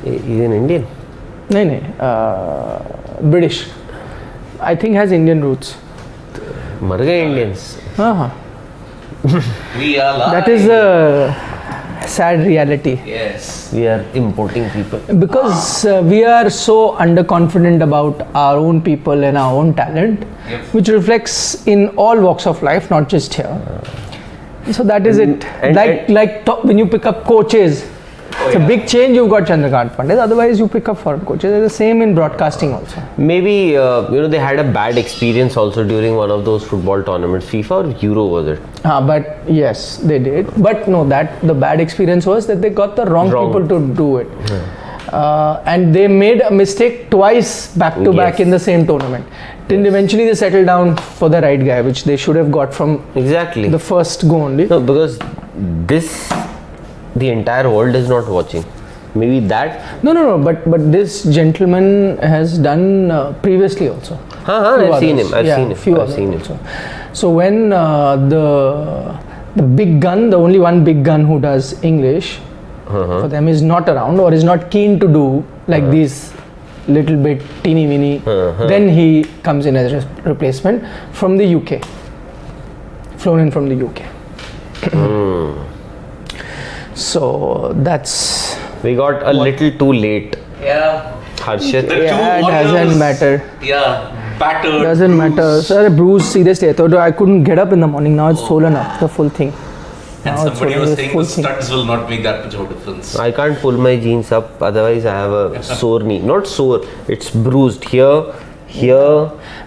He's an Indian. No, British. I think has Indian roots. मर गए Indians. We are live. That is a sad reality. Yes. We are importing people. Because we are so underconfident about our own people and our own talent, which reflects in all walks of life, not just here. So that is it. When you pick up coaches, it's a big change. You've got Chandrakant Pandit. Otherwise, you pick up foreign coaches. It's the same in broadcasting also. Maybe they had a bad experience also during one of those football tournaments. FIFA or Euro was it? But yes, they did. But no, the bad experience was that they got the wrong people to do it. And they made a mistake twice back to back in the same tournament. Till eventually they settled down for the right guy, which they should have got from the first go only. No, because the entire world is not watching. Maybe that. No. But this gentleman has done previously also. I've seen him. I've seen him. Also. So when the big gun, the only one big gun who does English for them is not around or is not keen to do like these little bit teeny weeny, then he comes in as a replacement from the UK, flown in from the UK. So that's. We got a little too late. Yeah. Harshit. It doesn't matter. Yeah. Battered. Doesn't matter. Sir, bruise seriously. I thought I couldn't get up in the morning. Now it's swollen up, the full thing. And somebody was saying the studs will not make that much of a difference. I can't pull my jeans up, otherwise I have a sore knee. Not sore, it's bruised here.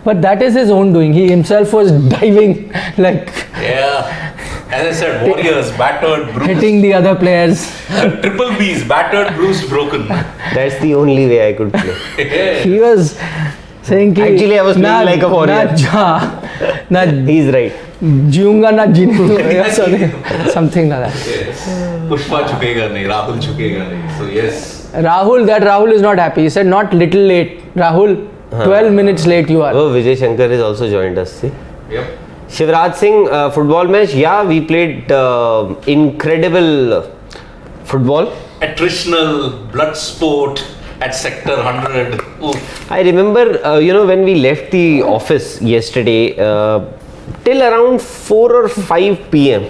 But that is his own doing. He himself was diving like. Yeah. As I said, warriors, battered, bruised. Hitting the other players. Triple B's, battered, bruised, broken. That's the only way I could play. He was saying ki, actually I was playing like a warrior. He's right. जीऊंगा ना जीने something like that. Yes. Pushpa chukega nahi, Rahul chukega nahi. So yes. Rahul is not happy. He said not little late. Rahul, 12 minutes late you are. Oh, Vijay Shankar has also joined us. See? Yep. Shivraj Singh, football match. Yeah, we played incredible football. Attritional blood sport at sector 100. Oof. I remember, when we left the office yesterday, till around 4 or 5 p.m.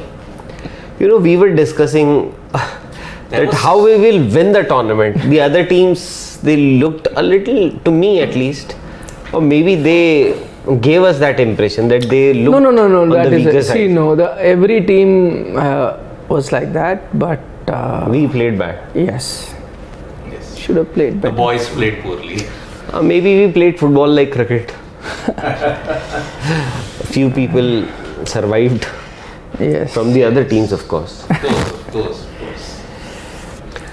We were discussing how we will win the tournament. The other teams, they looked a little, to me at least, or maybe they gave us that impression that they looked on the weaker side. See, every team was like that, but we played bad. Yes. Should have played better. The boys played poorly. Maybe we played football like cricket. A few people survived from the other teams, of course. Of course.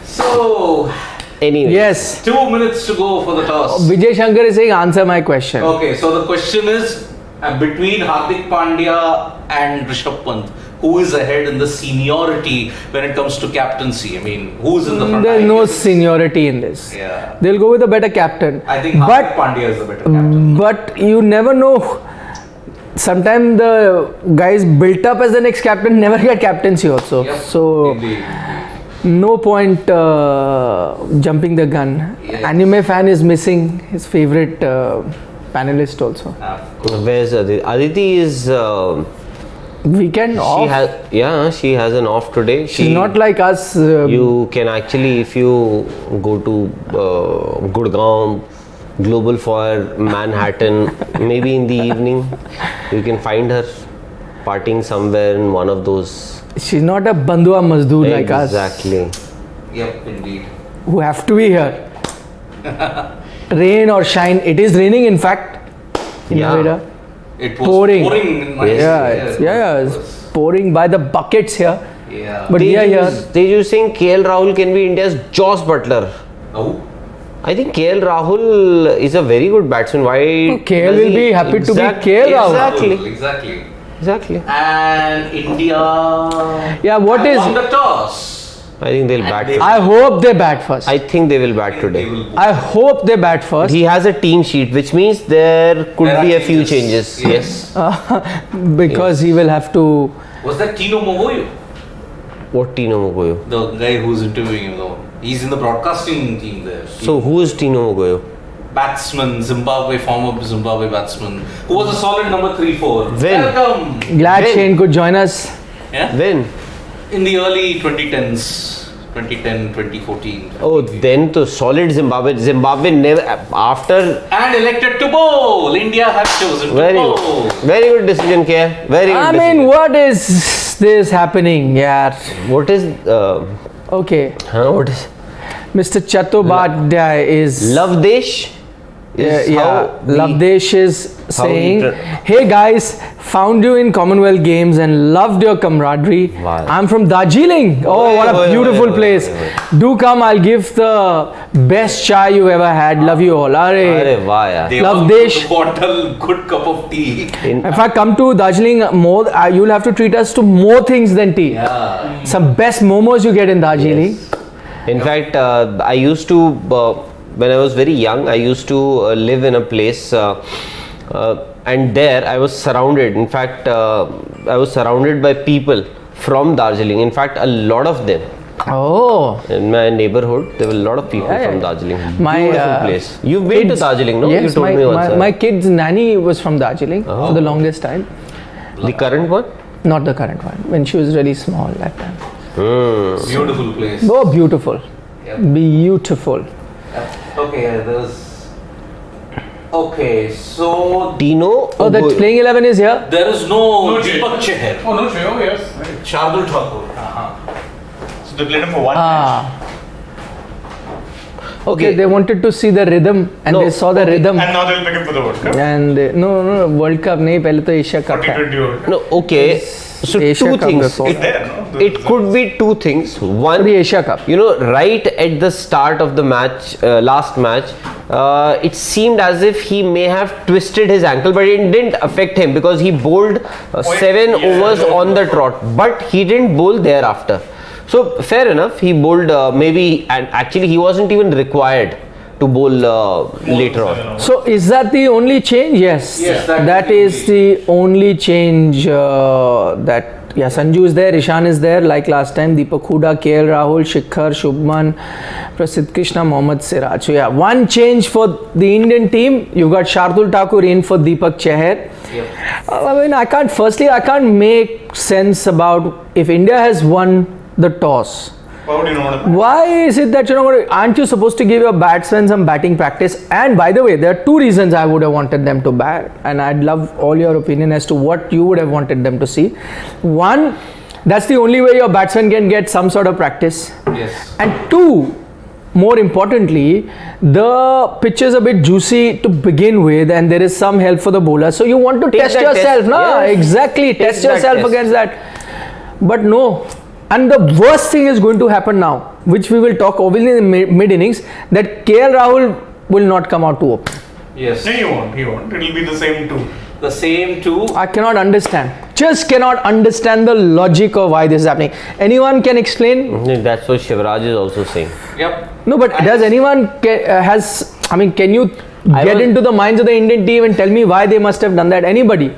So, anyway. Yes. 2 minutes to go for the toss. Vijay Shankar is saying, answer my question. Okay, so the question is between Hardik Pandya and Rishabh Pant, who is ahead in the seniority when it comes to captaincy? I mean, who's in the front? There's no seniority in this. Yeah. They'll go with a better captain. I think Hardik Pandya is the better captain. But you never know. Sometimes the guys built up as the next captain never get captaincy also. Yep. So Indeed. no point jumping the gun. Yes. Anime fan is missing his favorite panelist also. Where's Aditi? Aditi is weekend off. She has an off today. She's not like us. You can actually, if you go to Gurgaon, Global Foyer, Manhattan, maybe in the evening, you can find her partying somewhere in one of those. She's not a bandua mazdoor like us. Exactly. Yep, indeed. Who have to be here. Rain or shine. It is raining, in fact, in Noida. It was pouring in my it's pouring by the buckets here. Yeah. But They just saying KL Rahul can be India's Joss Butler. Oh. I think KL Rahul is a very good batsman. Why? KL will be happy to be KL Rahul. Exactly. And India. Yeah, won the toss. I think they'll bat. I hope they bat first. I think they will bat today. I hope they bat first. He has a team sheet, which means there could be a few changes. Yes. Because he will have to. Was that Tino Mogoyo? What Tino Mogoyo? The guy who's interviewing him, though. He's in the broadcasting team there. So who is Tino Ogoyo? Batsman, former Zimbabwe batsman, who was a solid number 3-4. When? Welcome. Glad When? Shane could join us. Yeah. When? In the early 2010s, 2010, 2014. Oh, then to solid Zimbabwe. Zimbabwe never after. And elected to bowl. India has chosen to bowl. Very good decision, K. Very good. I decision. mean, what is this happening? Yeah. What is? Okay. What is? Mr. Chattopadhyay is. Love Desh. Lavdesh is saying, we hey guys, found you in Commonwealth Games and loved your camaraderie. Wow. I'm from Darjeeling. Oh, what a beautiful place. Do come, I'll give the best chai you ever had. Love you all. Arey, wow, yeah. They Lavdesh. want a bottle, good cup of tea. If I come to Darjeeling more, you'll have to treat us to more things than tea. Yeah. Some best momos you get in Darjeeling. Yes. In fact, I used to, when I was very young, I used to live in a place and there I was surrounded. In fact, I was surrounded by people from Darjeeling. In fact, a lot of them. Oh. In my neighborhood, there were a lot of people from Darjeeling. My, Beautiful place. You've been to Darjeeling, no? Yes, You told me once. my kid's nanny was from Darjeeling for the longest time. The current one? Not the current one. When she was really small that time. Beautiful place. Oh, beautiful. Yep. Beautiful. Okay, okay, so Tino. Oh, that playing 11 is here? there is no Jay. Deepak Chahar. Oh, no, Jay, oh, yes. Shardul Thakur. So they played him for one match. Okay, they wanted to see the rhythm and they saw the rhythm. And now they'll pick him for the World Cup. And no, World Cup nahi, pehle to Asia Cup hai. 2020 World Cup. No, okay. So Asia two Cup things. before. It's there, no? It could be two things. One, The Asia Cup. you know, right at the start of the match, last match, it seemed as if he may have twisted his ankle, but it didn't affect him because he bowled 7 overs on the trot, but he didn't bowl thereafter. So fair enough, he bowled maybe, and actually he wasn't even required to bowl later on. So is that the only change? Yes. Yes, that is the only change that. Yeah, Sanju is there, Ishan is there, like last time. Deepak Huda, KL Rahul, Shikhar, Shubman, Prasidh Krishna, Mohammad Siraj. So yeah, one change for the Indian team. You've got Shardul Thakur in for Deepak Chahar. I mean, I can't make sense about if India has won the toss. Why would you know that? Why is it that aren't you supposed to give your batsmen some batting practice? And by the way, there are two reasons I would have wanted them to bat, and I'd love all your opinion as to what you would have wanted them to see. One, that's the only way your batsmen can get some sort of practice. Yes. And two, more importantly, the pitch is a bit juicy to begin with, and there is some help for the bowler. So you want to Take test that yourself, test. no? Yes. Exactly, test that yourself test. against that. But no. And the worst thing is going to happen now, which we will talk obviously in the mid innings, that KL Rahul will not come out to open. Yes. No, he won't. It'll be the same two. The same two. I cannot understand. Just cannot understand the logic of why this is happening. Anyone can explain? That's what Shivraj is also saying. Yep. No, but does anyone can you get into the minds of the Indian team and tell me why they must have done that? Anybody?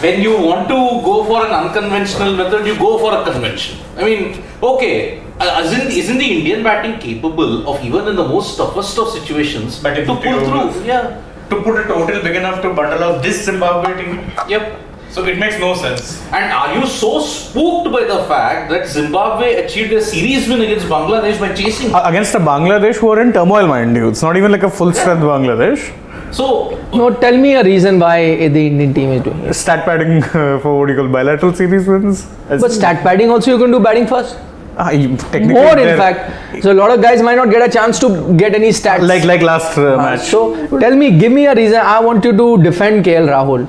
When you want to go for an unconventional method, you go for a convention. I mean, okay, isn't the Indian batting capable of even in the most toughest of situations Batting to 50 pull overs. through? Yeah. To put a total big enough to bundle up this Zimbabwe team. Yep. So it makes no sense. And are you so spooked by the fact that Zimbabwe achieved a series win against Bangladesh by chasing? Against a Bangladesh who are in turmoil, mind you. It's not even like a full strength Bangladesh. So, No, tell me a reason why the Indian team is doing it. Stat padding for what do you call bilateral series wins. But stat padding also you can do batting first. Technically More in they're- fact. So a lot of guys might not get a chance to get any stats. Like last match. So tell me, give me a reason. I want you to defend KL Rahul.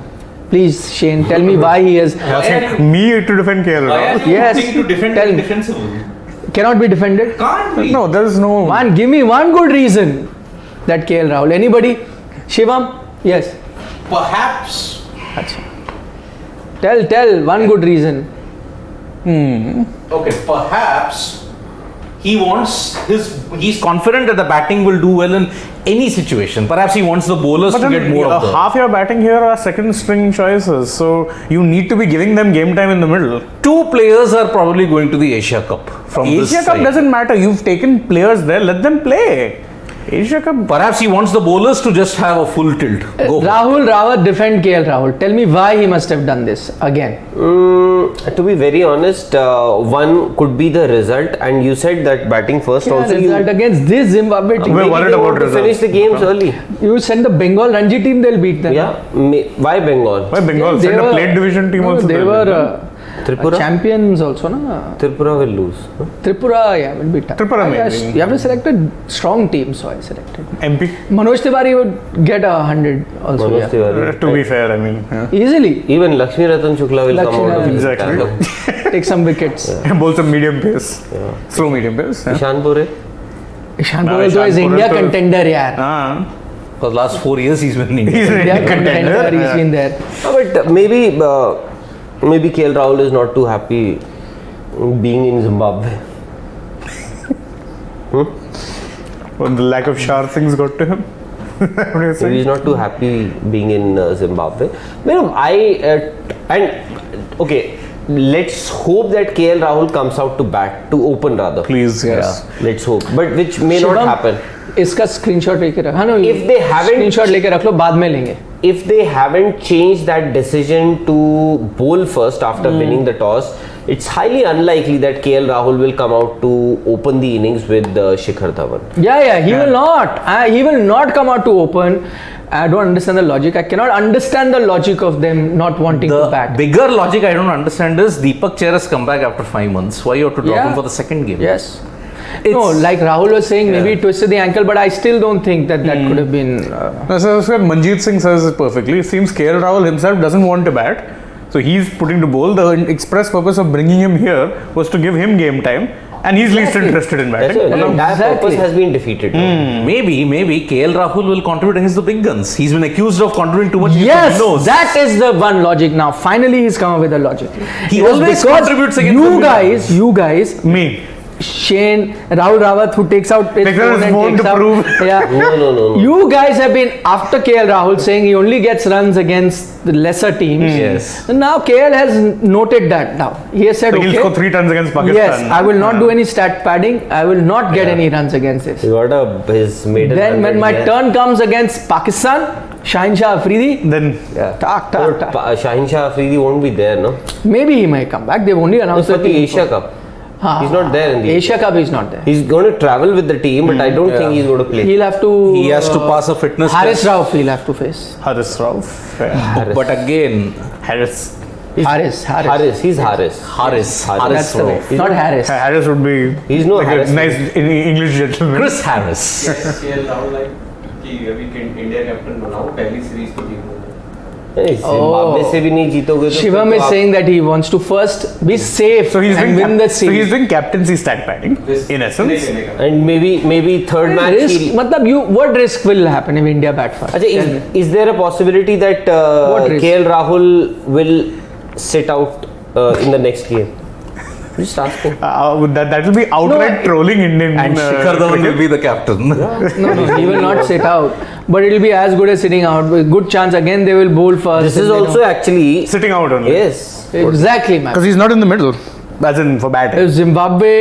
Please, Shane, tell me why he is Me to defend KL why are Rahul. you Yes, wanting to defend tell him me. defensively? cannot be defended. Can't be. No, there is no. Man, give me one good reason that KL Rahul. Anybody? Shivam? Yes. Perhaps. Tell one good reason. Okay, perhaps he's confident that the batting will do well in any situation. Perhaps he wants the bowlers to get more of the... half your batting here are second string choices, so you need to be giving them game time in the middle. 2 players are probably going to the Asia Cup from this Asia Cup side. doesn't matter. You've taken players there. Let them play. Asia Cup. Perhaps he wants the bowlers to just have a full tilt. Go. Rahul Rawat defend KL Rahul. Tell me why he must have done this again. To be very honest, one could be the result, and you said that batting first also. Result against this Zimbabwe team. We're worried about to finish the games early. You send the Bengal Ranji team, they'll beat them. Yeah, why Bengal? Why Bengal? They Send a were- plate division team no, also. They there. were Tripura? champions also, na? Tripura will lose. Huh? Tripura, yeah, will be tough. Tripura Yes, maybe. you have to select a strong team, so I selected. MP. Manoj Tiwari would get 100 also. Manoj Yeah. Tiwari. To be fair, I mean, yeah. Easily. Even Lakshmi Ratan Shukla will Lakshmi come out of Ratan. his Exactly. stand-up. Take some wickets. Bowl some medium pace. Slow medium pace. Yeah. Ishan Pure? Ishan No, Pore is Ishan Pore India to- contender, yeah. Ah. For the last 4 years, he's been in India. He's an India Indian contender, he's been there. But maybe KL Rahul is not too happy being in Zimbabwe. Well, the lack of sharp things got to him. What do you Maybe say? he's not too happy being in Zimbabwe. Okay, let's hope that KL Rahul comes out to bat, to open rather. Please, yes. Let's hope, but which may not Shivam, happen. इसका screenshot लेके रख हाँ ना If they haven't- screenshot लेके रख लो बाद में लेंगे If they haven't changed that decision to bowl first after winning the toss, it's highly unlikely that KL Rahul will come out to open the innings with Shikhar Dhawan. yeah he will not he will not come out to open. I don't understand the logic. I cannot understand the logic of them not wanting to The bat. bigger logic I don't understand is Deepak Chahar has come back after 5 months. Why you have to drop Yeah. him for the second game? Yes. No, like Rahul was saying, maybe he twisted the ankle, but I still don't think that could have been. No, so Manjeet Singh says it perfectly. It seems KL Rahul himself doesn't want to bat. So he's putting to bowl. The express purpose of bringing him here was to give him game time. And he's least interested in That's batting. it. The entire Exactly. purpose has been defeated. Maybe KL Rahul will contribute against the big guns. He's been accused of contributing too much. Yes, No, that is the one logic now. Finally, he's come up with a logic. He Because always contributes against the big you guys, Me. Shane, Rahul Rawat, who takes out his Takes out his and phone takes to out, prove. Yeah. No. You guys have been after KL Rahul saying he only gets runs against the lesser teams. Yes. So now KL has noted that now. He has said, So he'll okay, score 3 tons against Pakistan. yes, I will not do any stat padding. I will not get any runs against this. He got his maiden Then when 100 my there. turn comes against Pakistan, Shaheen Shah Afridi, Then tak. Shaheen Shah Afridi won't be there, no? Maybe he might come back. They've only announced For the the team. Asia Cup. He's not there in the Asia Cup. He's not there. He's going to travel with the team, but I don't think he's going to play. He'll have to. He has to pass a fitness Haris test. Rauf. He'll have to face. Haris Rauf. Haris. But again, Harris. Haris. He's Haris. That's the way. He's Not Harris. Harris would be He's no like Harris. a nice English gentleman. Chris Harris. KL Rahul like कि अभी India captain बनाओ पहली series तो जीत Zimbabwe से भी नहीं जीतोगे तो Shivam is saying that he wants to first be safe So he's and doing win the so he's series. doing captaincy stat padding in essence. and maybe third match Risk, he'll- matlab what risk will happen if India bat first? Achha, is there a possibility that What risk? KL Rahul will sit out in the next game? Just asking. That will be outright No, trolling Indian. And Shikhar Dhawan will be the captain. No, he will not sit out. But it will be as good as sitting out. With good chance again they will bowl first. This and is they also actually Sitting out only. yes. don't- exactly, man. Because he's not in the middle. As in for batting. If Zimbabwe,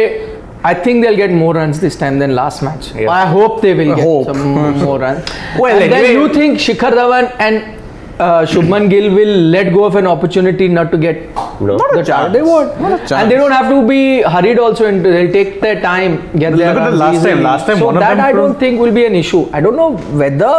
I think they'll get more runs this time than last match. Yeah. I hope they will get hope. some more runs. Well, and anyway- then you think Shikhar Dhawan and Shubman Gill will let go of an opportunity not to get No. the chance. They won't. And they don't have to be hurried also into. They'll take their time, get their Look at the runs last time. easily. Last time so one of that them I proved- don't think will be an issue. I don't know whether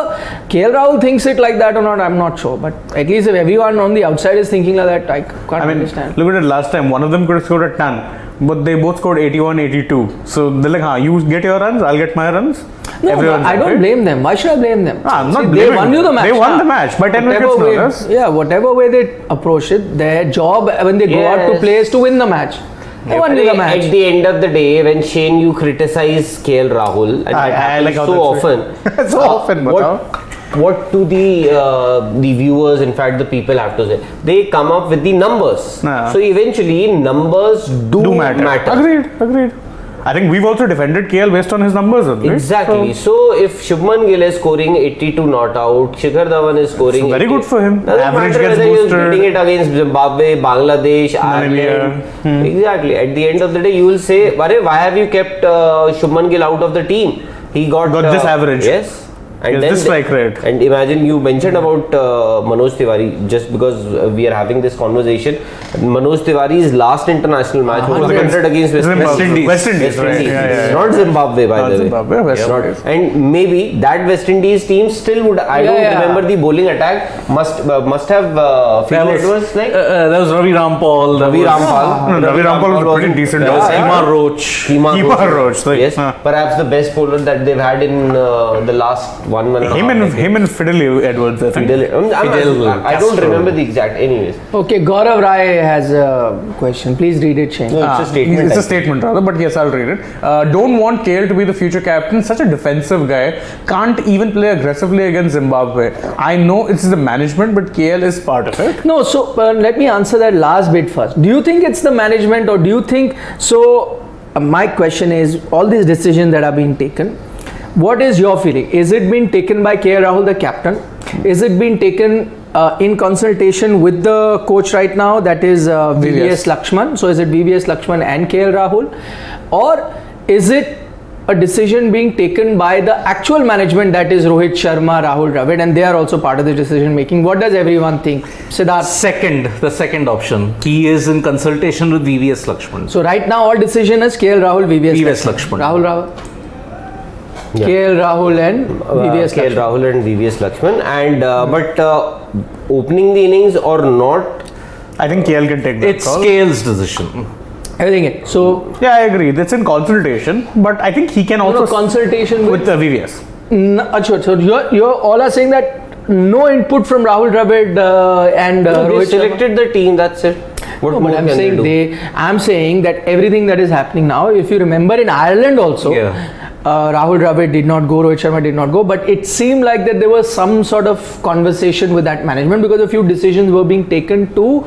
KL Rahul thinks it like that or not. I'm not sure. But at least if everyone on the outside is thinking like that, I can't I mean, understand. look at it last time. One of them could have scored a ton, but they both scored 81, 82. So they're like, you get your runs, I'll get my runs. No, Everyone's I don't happy. blame them. Why should I blame them? I'm not See, they blaming won you the them. match. They won huh? the match by 10 Whatever wickets, no way- less. Yeah, whatever way they approach it, their job when they go out to Yes. play is to win the match. They won you the match. At the end of the day, when Shane you criticize KL Rahul, and I it happens like how so that's often, So often, what do the viewers, in fact the people have to say? They come up with the numbers. Nah. So eventually numbers do, Do matter. Agreed. I think we've also defended KL based on his numbers, right? Exactly. So if Shubman Gill is scoring 82 not out, Shikhar Dhawan is scoring. So very 80, good for him. doesn't Average matter gets whether he's boosted. getting it against Zimbabwe, Bangladesh, Namibia. Ireland. Exactly. At the end of the day, you will say, "Why have you kept Shubman Gill out of the team? He got this average. Yes. And Yes, then this strike rate. And imagine you mentioned about Manoj Tiwari just because we are having this conversation. Manoj Tiwari's last international match was conducted against West Indies. West Indies, right? Yeah. Not Zimbabwe, by Not the way. Zimbabwe, West Not- Indies. And maybe that West Indies team still would. I don't remember the bowling attack. Must have feel it was like There was Ravi Rampal. Ravi Rampal. Ravi Rampal was pretty decent. Yeah, also. yeah. Hima Roach. Keema Roach, like, yes, huh. perhaps the best bowler that they've had in the last 1 and a half. Him and Fiddle Edwards, I think. I don't remember the exact. Anyways, Okay, Gaurav Rai has a question. Please read it, Shane. no, it's a statement. It's I a statement rather, but yes, I'll read it. Don't want KL to be the future captain. Such a defensive guy. Can't even play aggressively against Zimbabwe. I know it's the management, but KL is part of it. No, so let me answer that last bit first. Do you think it's the management, or do you think so? My question is, all these decisions that are being taken, what is your feeling? Is it being taken by KL Rahul, the captain? Is it being taken in consultation with the coach right now, that is VVS Lakshman? So is it VVS Lakshman and KL Rahul, or is it a decision being taken by the actual management, that is Rohit Sharma, Rahul Dravid, and they are also part of the decision making? What does everyone think? Siddharth? The second option. He is in consultation with VVS Lakshman. So right now all decision is KL Rahul, VVS Lakshman. Rahul. Yeah. KL Rahul and VVS KL Lakshman. Rahul and VVS Lakshman, and but opening the innings or not, I think KL can take that It's call. KL's decision. Everything. So Yeah, I agree. That's in consultation, but I think he can also consultation with the VVS. Achha, so you're all are saying that no input from Rahul Dravid and they Rohit Sharma? selected the team. That's it. What No, more but I'm can saying they do? I'm saying that everything that is happening now, if you remember in Ireland also, Rahul Dravid did not go, Rohit Sharma did not go, but it seemed like that there was some sort of conversation with that management, because a few decisions were being taken to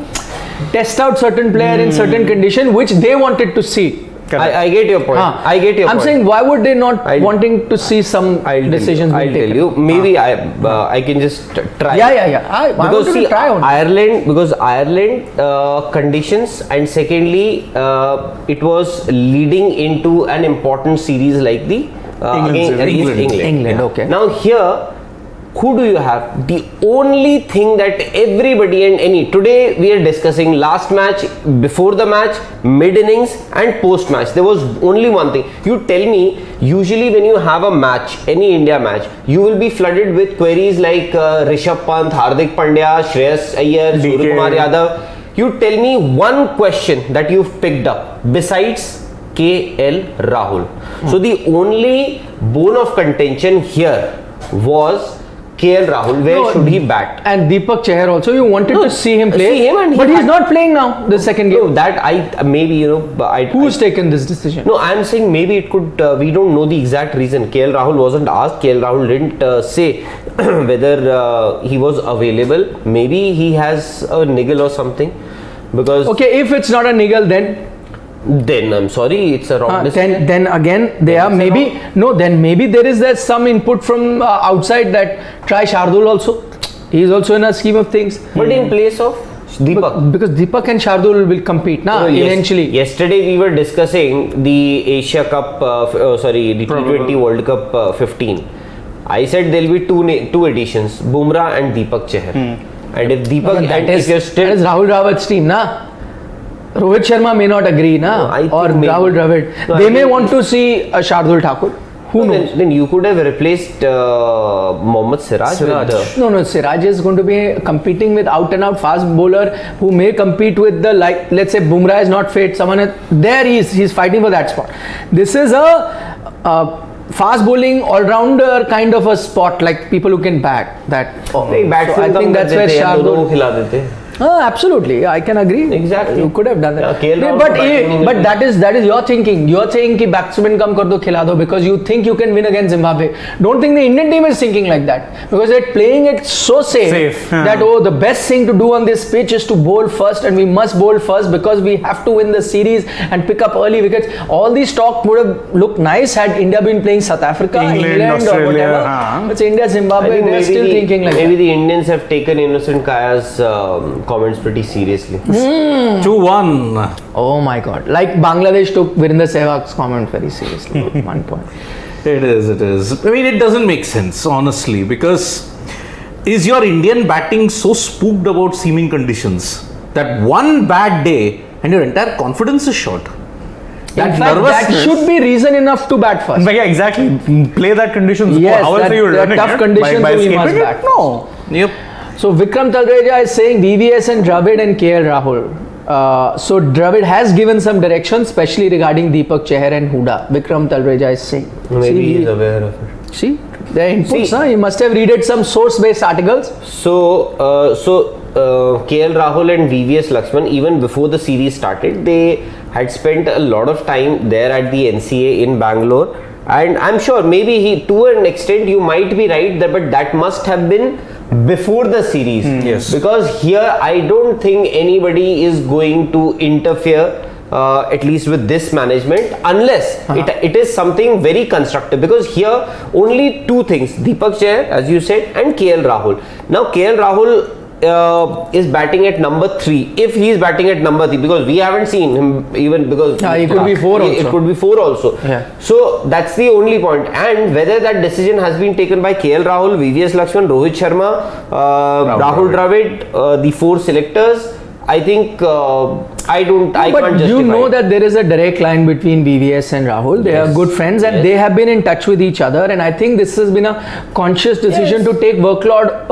test out certain player in certain condition which they wanted to see. I get your point. I get your I'm point. saying, why would they not wanting to see some decisions I'll being tell taken? you. Maybe I can just try. Yeah. I Because wanted see, to try on. Ireland conditions, and secondly, it was leading into an important series like the England. Okay. Now here, who do you have? The only thing that everybody and any today we are discussing last match, before the match, mid innings, and post match. There was only one thing. You tell me, usually when you have a match, any India match, you will be flooded with queries like Rishabh Pant, Hardik Pandya, Shreyas Iyer, Suryakumar Yadav. You tell me one question that you've picked up besides KL Rahul. So the only bone of contention here was KL Rahul, where should he bat? And Deepak Chahar also, you wanted to see him play, see him, and but he's not playing now, the second game. No, that I maybe Who's taken this decision? No, I'm saying maybe it could. We don't know the exact reason. KL Rahul wasn't asked. KL Rahul didn't say whether he was available. Maybe he has a niggle or something. Because Okay, if it's not a niggle, then I'm sorry, it's a wrong decision. then again they are maybe then maybe there is some input from outside that try Shardul also. He is also in a scheme of things. But in place of Deepak. Because Deepak and Shardul will compete now eventually. Yesterday we were discussing the Asia Cup, the T20 World Cup 15. I said there will be two editions, Bumrah and Deepak Chahar. And if Deepak, that if you're still, is Rahul Dravid's team, na? Rohit Sharma may not agree, na? I think Or maybe. Rahul Dravid. No, They I may think- want to see a Shardul Thakur. Who knows? then you could have replaced Mohammad Siraj. With No, Siraj is going to be competing with out and out fast bowler who may compete with the, like, let's say Bumrah is not fit, there he's fighting for that spot. This is a fast bowling all-rounder kind of a spot, like people who can bat that. नहीं, So I think that's where Shardul. Absolutely, I can agree. Exactly. You could have done that. Yeah, KL Rahul but batting in but the that is your thinking. You're saying कि batsman कम कर दो खिला दो because you think you can win against Zimbabwe. Don't think the Indian team is thinking like that because they're playing it so safe, that the best thing to do on this pitch is to bowl first, and we must bowl first because we have to win the series and pick up early wickets. All these talk would have looked nice had India been playing South Africa, England or whatever. It's India, Zimbabwe. They're still thinking like maybe that. the Indians have taken Innocent Kaya's comments pretty seriously. 2-1. Oh my God! Like Bangladesh took Virender Sehwag's comment very seriously at one point. It is. I mean, it doesn't make sense, honestly, because is your Indian batting so spooked about seaming conditions that one bad day and your entire confidence is shot? In fact, that should be reason enough to bat first. But yeah, exactly. Play that conditions. Yes, how else are you running tough it? conditions by we must escaping it? bat. No. Yep. So Vikram Talreja is saying VVS and Dravid and KL Rahul. So Dravid has given some direction, especially regarding Deepak, Chahar and Huda. Vikram Talreja is saying. Maybe he's aware of it. See, their inputs. He must have read some source-based articles. So, KL Rahul and VVS Laxman, even before the series started, they had spent a lot of time there at the NCA in Bangalore. And I'm sure maybe to an extent you might be right there, but that must have been before the series. Yes. Because here I don't think anybody is going to interfere. At least with this management, unless it is something very constructive, because here only two things: Deepak Chahar, as you said, and KL Rahul. Now KL Rahul is batting at number 3. If he is batting at number 3, because we haven't seen him even because he could be 4 also. It could be 4 also. Yeah. So that's the only point. And whether that decision has been taken by KL Rahul, VVS Laxman, Rohit Sharma, Rahul Dravid, the 4 selectors, I think I can't justify. You know that there is a direct line between VVS and Rahul. They are good friends and they have been in touch with each other. And I think this has been a conscious decision to take workload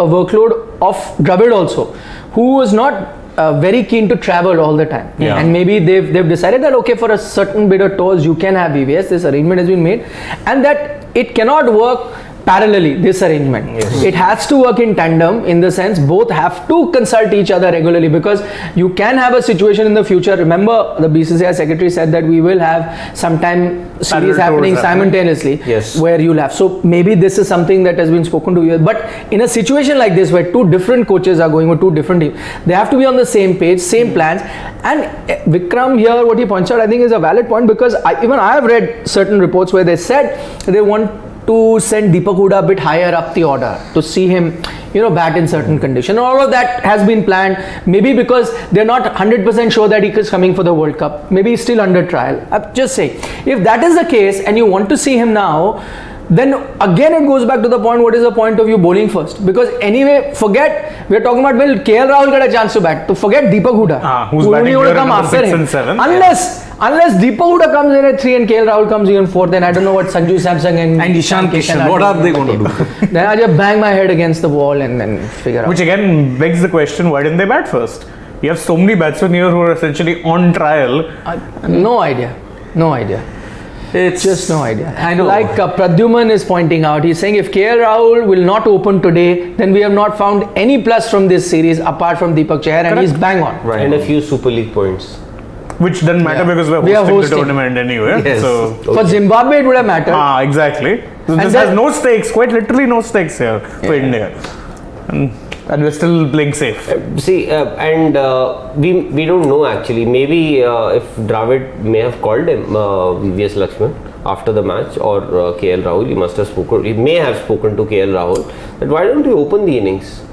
of Dravid also, who was not very keen to travel all the time. Yeah. And maybe they've decided that okay, for a certain bit of tours you can have VVS. This arrangement has been made, and that it cannot work parallelly, this arrangement. Yes. It has to work in tandem, in the sense both have to consult each other regularly, because you can have a situation in the future. Remember, the BCCI secretary said that we will have sometime series happening simultaneously, where you'll have. So maybe this is something that has been spoken to you. But in a situation like this, where 2 different coaches are going with 2 different teams, they have to be on the same page, same plans. And Vikram here, what he points out, I think is a valid point, because even I have read certain reports where they said they want to send Deepak Huda a bit higher up the order to see him, bat in certain condition. All of that has been planned, maybe because they're not 100% sure that he is coming for the World Cup. Maybe he's still under trial. I'm just saying, if that is the case and you want to see him now, then again it goes back to the point, what is the point of you bowling first? Because anyway, forget, we're talking about, will KL Rahul get a chance to bat? To forget Deepak Huda, who's who batting only here come number after 6 him. and 7. Unless Deepak Huda comes in at 3 and KL Rahul comes in 4, then I don't know what Sanju Samson and Ishan Kishan, what are they going to do? Then I just bang my head against the wall and then figure out. Which again begs the question, why didn't they bat first? You have so many batsmen here who are essentially on trial. No idea. It's just no idea. I know. Like Pradyuman is pointing out, he's saying if KL Rahul will not open today, then we have not found any plus from this series apart from Deepak Chahar, and he's bang on. Right. And a few Super League points. Which doesn't matter because we are hosting the tournament anyway. Yes. So for Zimbabwe it would have mattered. Exactly. So this has no stakes, quite literally no stakes here for India. And we're still playing safe. We don't know actually. Maybe if Dravid may have called him, VVS Laxman, after the match, or KL Rahul, he may have spoken to KL Rahul that why don't you open the innings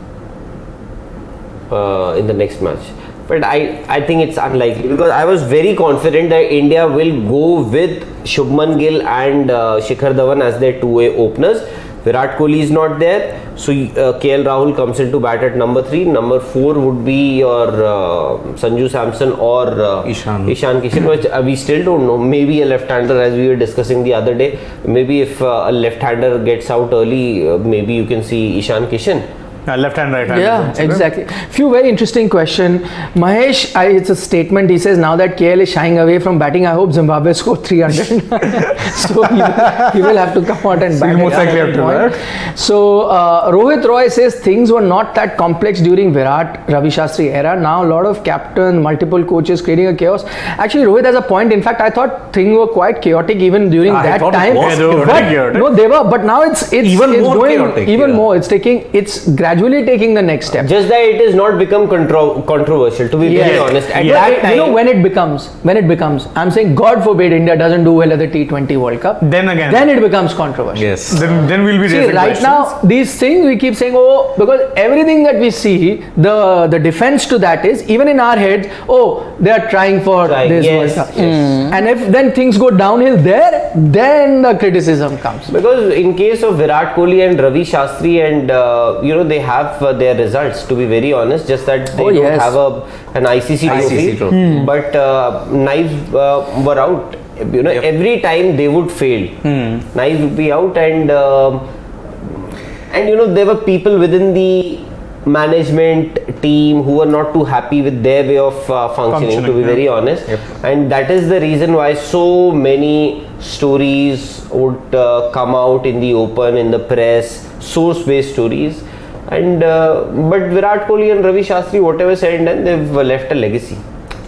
in the next match. But I think it's unlikely, because I was very confident that India will go with Shubman Gill and Shikhar Dhawan as their 2-way openers. Virat Kohli is not there, so KL Rahul comes into bat at number 3. Number 4 would be your Sanju Samson or Ishan Kishan, which we still don't know. Maybe a left-hander, as we were discussing the other day. Maybe if a left-hander gets out early, maybe you can see Ishan Kishan. Left hand, right hand. Yeah, exactly. Few very interesting question. Mahesh, it's a statement. He says now that KL is shying away from batting, I hope Zimbabwe score 300. So he will have to come out and bat. Most likely have to bat. So Rohit Roy says things were not that complex during Virat Ravi Shastri era. Now a lot of captains, multiple coaches creating a chaos. Actually, Rohit has a point. In fact, I thought things were quite chaotic even during that time. No, they were. But now it's even more going chaotic, even more. It's gradually taking the next step. Just that it has not become controversial, to be very honest. At that time, you know, when it becomes, I'm saying, God forbid India doesn't do well at the T20 World Cup. Then again, then it becomes controversial. Yes. Then we'll be See, raising right questions. now, these things we keep saying, oh, because everything that we see, the defense to that is, even in our heads, oh, they are trying for this World Cup. And if then things go downhill there, then the criticism comes. because in case of Virat Kohli and Ravi Shastri, and they have their results, to be very honest, just that they don't have an ICC trophy. But knives were out. Every time they would fail, knives would be out, and there were people within the management team who were not too happy with their way of functioning, to be very honest. And that is the reason why so many stories would come out in the open, in the press, source-based stories. And but Virat Kohli and Ravi Shastri, whatever said and done, they've left a legacy.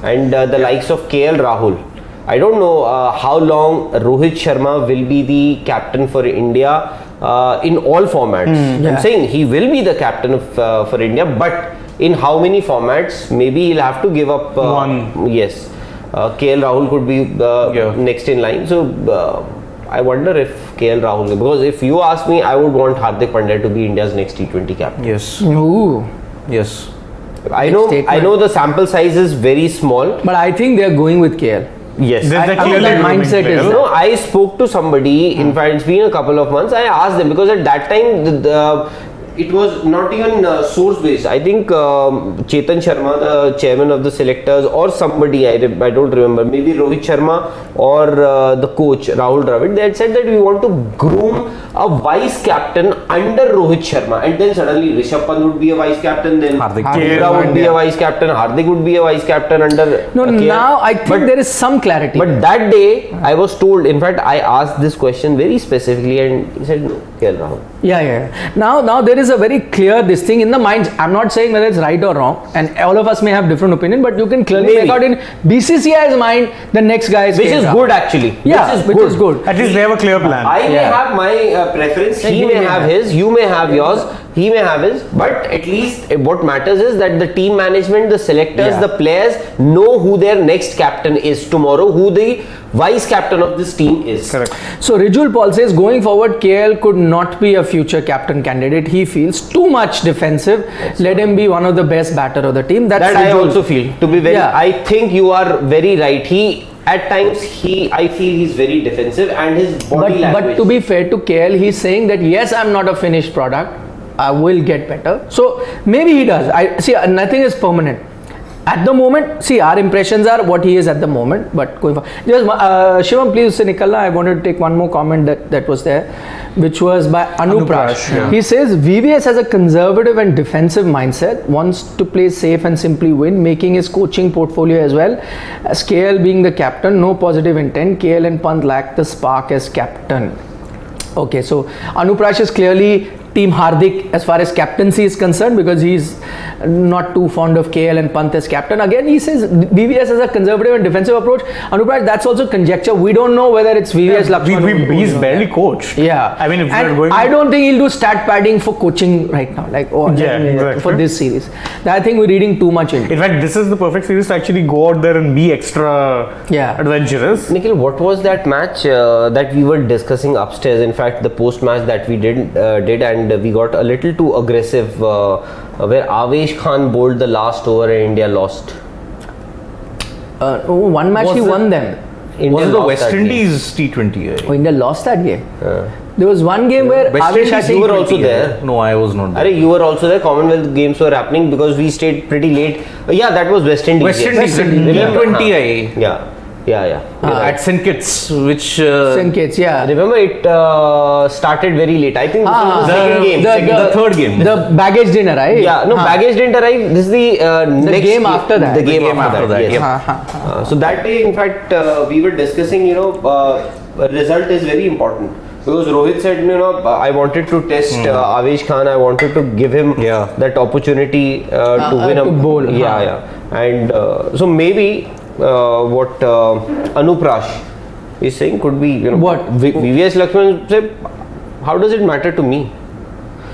And the likes of KL Rahul, I don't know how long Rohit Sharma will be the captain for India in all formats. I'm saying he will be the captain of, for India, but in how many formats? Maybe he'll have to give up one. Yes, KL Rahul could be next in line. So I wonder if KL Rahul, because if you ask me, I would want Hardik Pandya to be India's next T20 captain. Yes. Ooh. Yes. I know the sample size is very small, But I think they are going with KL. yes. that mindset is No, I spoke to somebody, in fact it's been a couple of months, I asked them, because at that time it was not even source based. I think Chetan Sharma, the chairman of the selectors, or somebody, I don't remember, maybe Rohit Sharma or the coach Rahul Dravid, they had said that we want to groom a vice captain under Rohit Sharma, and then suddenly Rishabh Pant would be a vice captain, then Hardik Pandya would be a vice captain, Hardik would be a vice captain under No, KL. now I think there is some clarity. But that day, I was told, in fact, I asked this question very specifically, and he said, no, KL Rahul. Yeah. Now there is a very clear this thing in the minds. I'm not saying whether it's right or wrong, and all of us may have different opinion, but you can clearly make out in BCCI's mind the next guy is Which KL is Rahul. good, actually. Yeah, which is good. At least they have a clear plan. I may have my preference, he may have his, you may have yours, he may have his, but at least what matters is that the team management, the selectors, the players know who their next captain is tomorrow, who the vice captain of this team is. Correct. So Rijul Paul says going forward KL could not be a future captain candidate. He feels too much defensive. Let him be one of the best batter of the team. That's That I Rijul. also feel, to be very, I think you are very right. At times I feel he's very defensive, and his body language. But to be fair to KL, he's saying that yes, I'm not a finished product. I will get better. So maybe he does. I see, nothing is permanent. At the moment, see, our impressions are what he is at the moment, but going forward. Just Shivam, please Nicola, I wanted to take one more comment that was there, which was by Anuprash. He says VVS has a conservative and defensive mindset, wants to play safe and simply win, making his coaching portfolio as well. As KL being the captain, no positive intent. KL and Pant lack the spark as captain. Okay, so Anuprash is clearly Team Hardik as far as captaincy is concerned, because he's not too fond of KL and Pant as captain. Again, he says VVS has a conservative and defensive approach. Anuprash, that's also conjecture. We don't know whether it's VVS Lakshman. He's barely coached. Yeah. I mean, if and we're going. I don't think he'll do stat padding for coaching right now. Like, exactly. for this series. I think we're reading too much into it. In fact, this is the perfect series to actually go out there and be extra adventurous. Nikhil, what was that match that we were discussing upstairs? In fact, the post match that we did and we got a little too aggressive, where Avesh Khan bowled the last over and India lost. One match he won them. India Was it the lost West that game. Indies T20? Oh, India lost that game. There was one game where West Avesh Indies, you were T20, also there. No, I was not there. You were also there. Commonwealth games were happening because we stayed pretty late. Yeah, that was West Indies. West Indies, Remember? T20. Yeah. at St. Kitts, which St. Kitts, yeah. Remember, it started very late. I think this was the second game. the third game. The baggage didn't arrive. Yeah, no, baggage didn't arrive. This is the next game after that. The game after that. Yes. Yep. So that day, in fact, we were discussing. Result is very important because Rohit said, I wanted to test Avesh Khan. I wanted to give him that opportunity to win a bowl. And so maybe what Anup Rash is saying could be, What? VVS Lakshman said, how does it matter to me?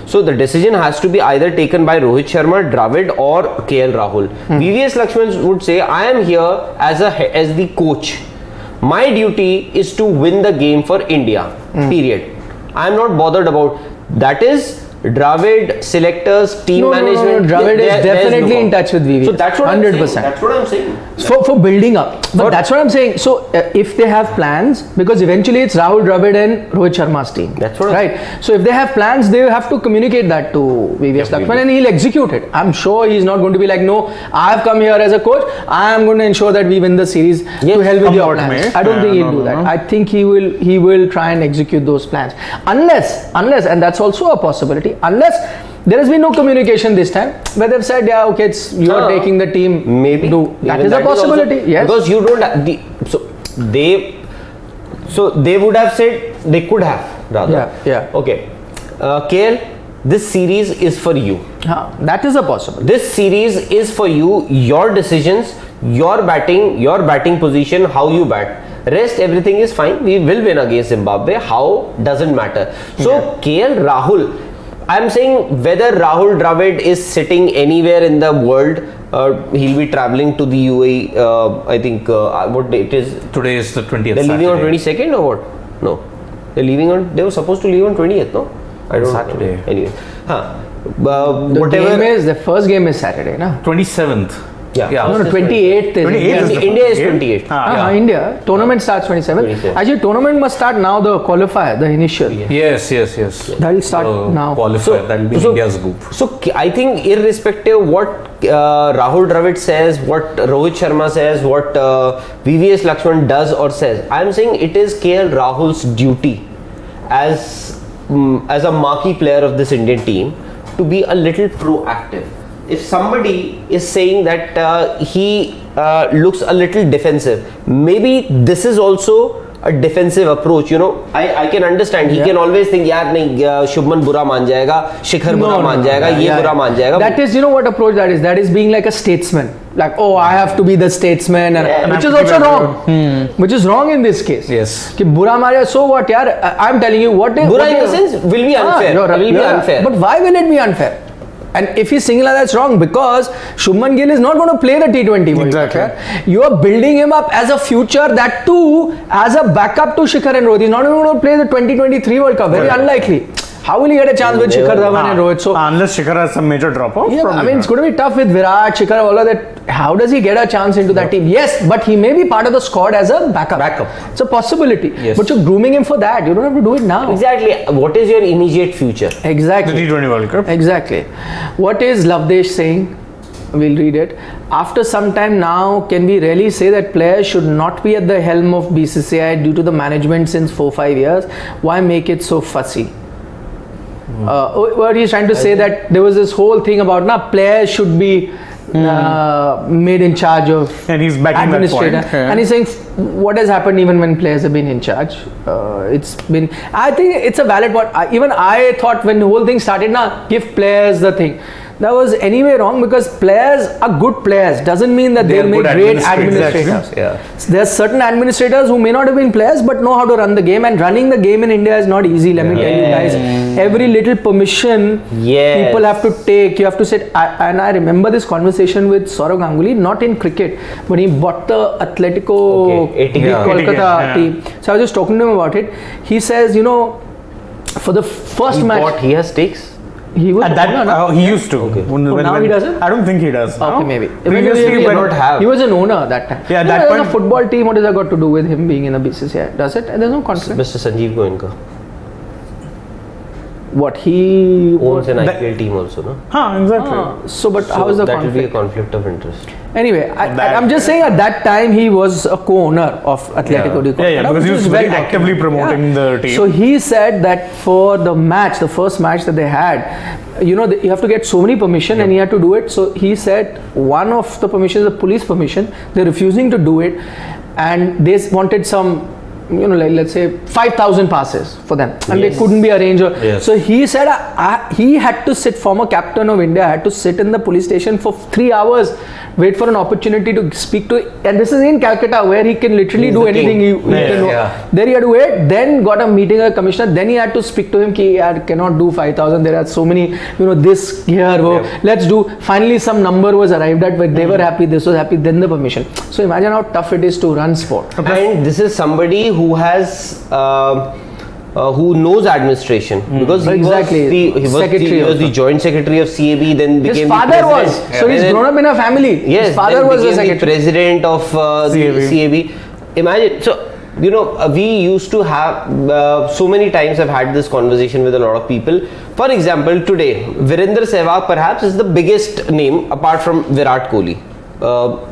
So the decision has to be either taken by Rohit Sharma, Dravid or KL Rahul. VVS Lakshman would say, I am here as the coach. My duty is to win the game for India, period. I am not bothered about that. Is Dravid, selectors, team management. No. Dravid is definitely in touch with VVS. So that's what 100%. I'm saying. That's what I'm saying. For building up. But that's what I'm saying. So if they have plans, because eventually it's Rahul Dravid and Rohit Sharma's team. That's what right. So if they have plans, they have to communicate that to VVS Lakshman and he'll execute it. I'm sure he's not going to be like, no, I've come here as a coach. I am going to ensure that we win the series. To hell with your plans. I don't think he'll do that. I think he will try and execute those plans. Unless, and that's also a possibility, unless there has been no communication this time where they've said, it's you're taking the team. Maybe that is a possibility. Also, yes, because you don't have so they would have said, they could have rather. Yeah. Okay, KL, this series is for you. That is a possibility. This series is for you. Your decisions, your batting position, how you bat. Rest everything is fine. We will win against Zimbabwe. How doesn't matter. So KL Rahul, I'm saying whether Rahul Dravid is sitting anywhere in the world, he'll be traveling to the UAE. I think what date is today is the 20th. They're leaving on 22nd or what? No, they're leaving on. They were supposed to leave on 20th. No, I don't Saturday. know. Anyway, The first game is Saturday, na? 27th. Yeah. No, 28th is India is 28th. India. Tournament starts 27th. Actually, tournament must start now, the qualifier, the initial. Yes. That will start now. Qualifier, that will be India's group. So I think irrespective what Rahul Dravid says, what Rohit Sharma says, what VVS Lakshman does or says, I am saying it is KL Rahul's duty as a marquee player of this Indian team to be a little proactive. If somebody is saying that he looks a little defensive, maybe this is also a defensive approach. I can understand. He can always think, Shubman bura maan jayega, Shikhar bura maan jayega, ye bura maan jayega. That is, what approach that is? That is being like a statesman. Like, I have to be the statesman, which is also wrong. Which is wrong in this case. Yes. Ki bura mara, so what, yaar? I'm telling you, what is... Bura in the sense will be unfair. But why will it be unfair? And if he's saying like that's wrong, because Shubman Gill is not going to play the T20 World Cup. Exactly. You are building him up as a future, that too as a backup to Shikhar and Rohit. He's not even going to play the 2023 World Cup. Very unlikely. How will he get a chance with Shikhar Dhawan and Rohit? So unless Shikhar has some major drop off. yeah, I mean, it's going to be tough with Virat, Shikhar, all of that. How does he get a chance into that team? Yes, but he may be part of the squad as a backup. It's a possibility. Yes. But you're grooming him for that. You don't have to do it now. Exactly. What is your immediate future? Exactly. The T20 World Cup. Exactly. What is Lavdesh saying? We'll read it. After some time now, can we really say that players should not be at the helm of BCCI due to the management since 4-5 years? Why make it so fussy? What he's trying to say that there was this whole thing about players should be made in charge of And he's backing that point. administrator. And he's saying what has happened even when players have been in charge. I think it's a valid point. Even I thought when the whole thing started, give players the thing. That was anyway wrong, because players are good players doesn't mean that they'll make great administrators. There are certain administrators who may not have been players but know how to run the game, and running the game in India is not easy, let me tell you guys. Every little permission people have to take, you have to sit. And I remember this conversation with Saurav Ganguly, not in cricket, when he bought the Atletico Kolkata team. So I was just talking to him about it. He says, for the first match, He has stakes. he was he used to. now he doesn't? I don't think he does. Okay, now. maybe. Previously, He he did not have. He was an owner that time. Yeah, that There's point- a football team. What has that got to do with him being in a BCCI? Does it? There's no conflict. Mr. Sanjeev Goenka. what he Owns an That- IPL team also, no? Exactly. So, but So how is the that will be a conflict? conflict of interest. Anyway, That- I'm just saying at that time he was a co-owner of Atletico de Yeah, Colchado, because he which was is very well actively documented. promoting the team. So he said that for the match, the first match that they had, you have to get so many permission and he had to do it. So he said one of the permissions, the police permission, they're refusing to do it, and they wanted some, like let's say 5,000 passes for them, and they couldn't be arranged. Yes. So he said he had to sit, former captain of India, had to sit in the police station for 3 hours, wait for an opportunity to speak to, and this is in Calcutta where he can literally He's do the anything king. he can do. Yeah. Then he had to wait, then got a meeting with the commissioner, then he had to speak to him ki I cannot do 5,000, there are so many, this here, let's do. Finally some number was arrived at where they were happy, this was happy, then the permission. So imagine how tough it is to run sport. And this is somebody who has who knows administration, because he Exactly. was Secretary the also. joint secretary of CAB, then became His the father was, president. so he's And then- grown up in a family. Yes, His father then was the became the secretary. president of the CAB. Imagine, so we used to have so many times I've had this conversation with a lot of people. For example, today Virender Sehwag perhaps is the biggest name apart from Virat Kohli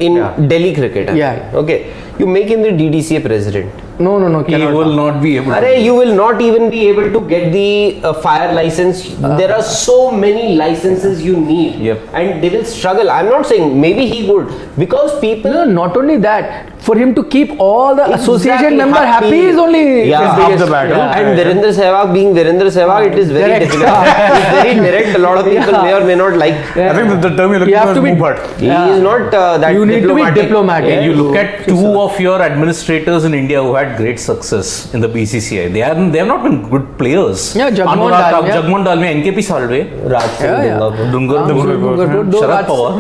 in Delhi cricket. Yeah. Okay, you make him the DDCA president. No, He cannot. will not be able to. Arey, you will not even be able to get the fire license. There are so many licenses you need, Yep. and they will struggle. I'm not saying maybe he would, because people. No, not only that, for him to keep all the association Exactly, member happy is only Yeah. his Half biggest the battle. yeah. And Virender Sehwag being Virender Sehwag, it is very Direct. difficult. It's very direct. A lot of people may or may not like. I think the term you're looking You have for to is be- Mubhat. He Yeah. is not that You need to be diplomatic. Yeah. You look at two of your administrators in India who had great success in the BCCI. They have not been good players. Yeah, Jagmohan Anurag Dalmia. Jagmohan Dalmia, NKP Salve, Raj Singh Yeah, yeah. Dungarpur. Dungar, Though Sharad Raj- Pawar,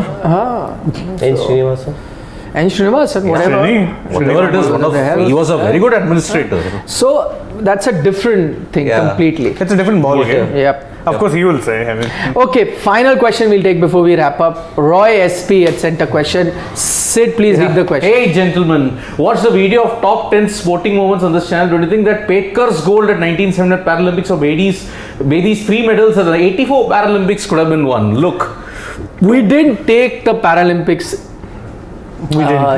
And Srinivasan. and Srinivasan, whatever. whatever it is, one of the hell? he was a very good administrator. So that's a different thing Yeah. completely. It's a different ball game. Yep. Of course, he will say. I mean, Okay, final question we'll take before we wrap up. Roy SP had sent a question. Sid, please read the question. Hey gentlemen, what's the video of top 10 sporting moments on this channel? Do you think that Petkar's gold at 1978 Paralympics or Bedi's 3 medals at the 84 Paralympics could have been won? Look, We didn't take the Paralympics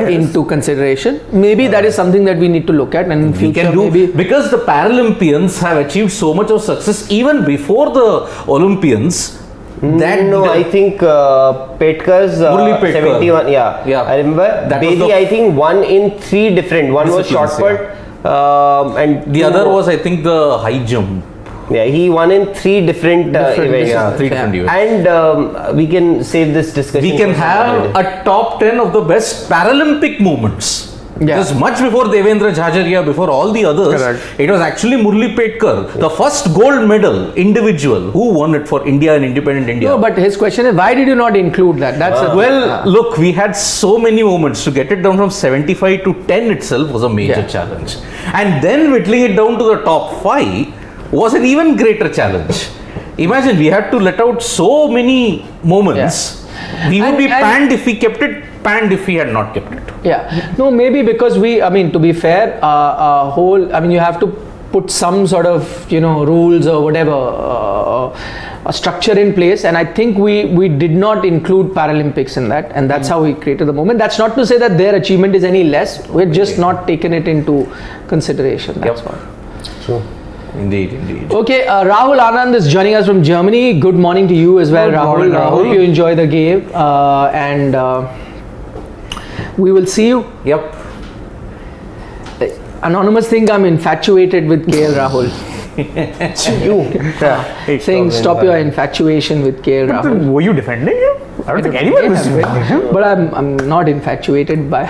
into consideration. Maybe that is something that we need to look at, and in we future can do maybe. because the Paralympians have achieved so much of success even before the Olympians. That No, I think Petkar's Murli Petkar. 71. Yeah, Yeah. I remember. That was Bedi, the- I think, won in 3 different. One was short Disciplines, put, and the two other more. was, I think, the high jump. Yeah, he won in 3 different events. Yeah, 3 different events. And we can save this discussion. We can for some have other day. a top 10 of the best Paralympic moments. Yeah. Because much before Devendra Jhajaria, before all the others, Correct. it was actually Murli Petkar, the first gold medal individual who won it for India and independent India. No, but his question is, why did you not include that? That's a, Well, look, we had so many moments. To get it down from 75 to 10 itself was a major Yeah. challenge. And then whittling it down to the top 5 was an even greater challenge. Imagine, we had to let out so many moments. We would be And- panned if we kept it, panned if we had not kept it. yeah. No, maybe because to be fair, you have to put some sort of, rules or whatever, a structure in place. And I think we did not include Paralympics in that. And that's how we created the moment. That's not to say that their achievement is any less. We're just not taken it into consideration. That's Yep. all. True. Indeed, indeed. Okay, Rahul Anand is joining us from Germany. Good morning to you as well, Good Rahul. morning, Rahul. Hope you enjoy the game, and we will see you. Yep. Anonymous think I'm infatuated with KL Rahul. hey, Saying stop your infatuation with KL but Rahul. then were you defending him? I don't think anyone was defending him. But I'm not infatuated by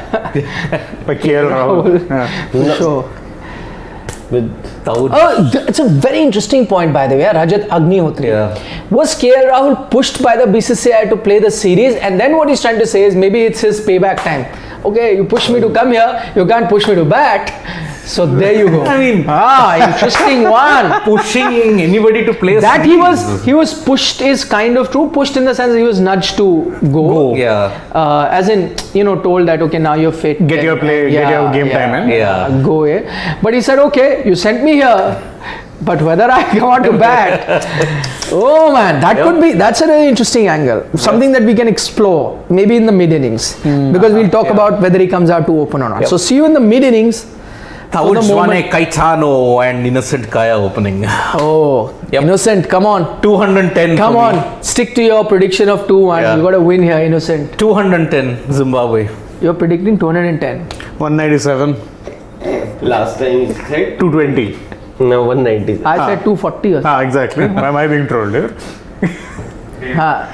By KL Rahul. Yeah. for sure. With It's a very interesting point, by the way. Rajat Agnihotri. Yeah. Was KL Rahul pushed by the BCCI to play the series, and then what he's trying to say is maybe it's his payback time. Okay, you push me to come here, you can't push me to bat. So there you go. I mean- interesting one. Pushing anybody to play a That series. he was pushed is kind of true. Pushed in the sense that he was nudged to go. Yeah. As in, told that okay, now you're fit. Get your play, get your game time in. Yeah. Go here. But he said, okay, you sent me here. But whether I come out to bat, oh man, that's a really interesting angle. Something that we can explore, maybe in the mid innings, because we'll talk about whether he comes out to open or not. Yep. So see you in the mid innings. Thakur, Kaitano and Innocent Kaya opening. Oh, Innocent, come on. 210. Come for me. on, stick to your prediction of 2-1. Yeah. You got to win here, Innocent. 210 Zimbabwe. You're predicting 210. 197, Last time you said 220. no 190. I said 240 or something. Exactly. Why am I being trolled here?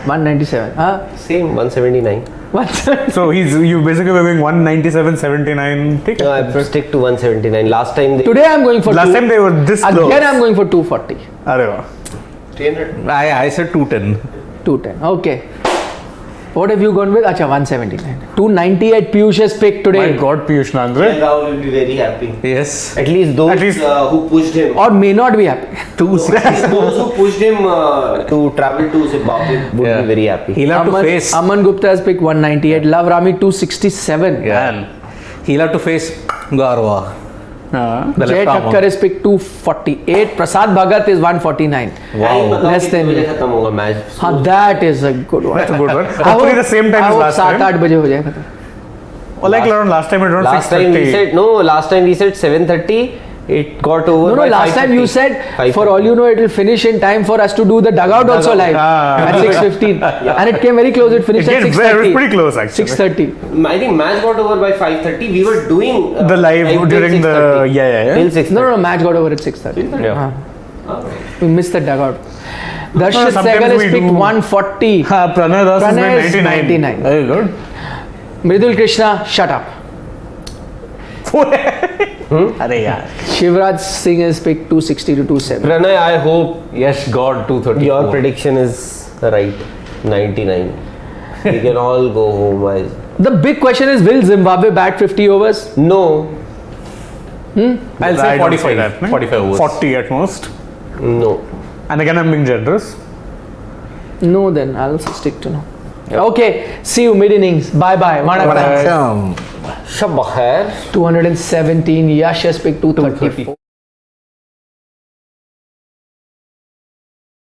197. Same 179. What? So you basically were going 197, 79. Take it. No, I stick to 179. Last time they Today I'm going for Last time they were this close. Again I'm going for 240. Arre wah. 300. I said 210. 210. Okay. What have you gone with? Acha, 179. 298 Piyush has picked today. My God, Piyush Nandre. Rahul will be very happy. Yes. At least those who pushed him. Or may not be happy. 260. Those who pushed him to travel to Zimbabwe would be very happy. He'll have to face. Aman Gupta has picked 198. Love Rami 267. Yeah. He'll have to face Garwa. The Jay left arm. Thakur has picked 248. Prasad Bhagat is 149. Wow. Less than me. खत्म होगा match. हाँ, that is a good one. That's a good one. I Hopefully the same time as last time. 7-8 बजे हो जाए खत्म. Or like around last time around Last time 6:30. we said no. Last time we said 7:30. It got over. No, by last time you 5:50. said 5:50. for all you know it will finish in time for us to do the dugout also live at 6:15. And it came very close. It finished It at came 6:30. very pretty close actually. 6:30. I think match got over by 5:30. We were doing The live till during the 6:30. yeah. Till 6:30. No, match got over at 6:30. Yeah. We missed the dugout. Darshit sometimes Sehgal has we picked do. 140. Pranay Das Pranay is is 99. 99. Very good. Mridul Krishna, shut up. Arre yaar. Shivraj Singh has picked 260 to 270. Pranay, I hope Yes, God, 230. your prediction is right. 99. We can all go home. The big question is, will Zimbabwe bat 50 overs? No. I'll say I don't 45. that, no? 45 overs. 40 at most. No. And again, I'm being generous. No, then I'll also stick to no. Okay, see you mid innings. Bye bye. Vanakkam. Shab khair. 217. Yash has picked 234.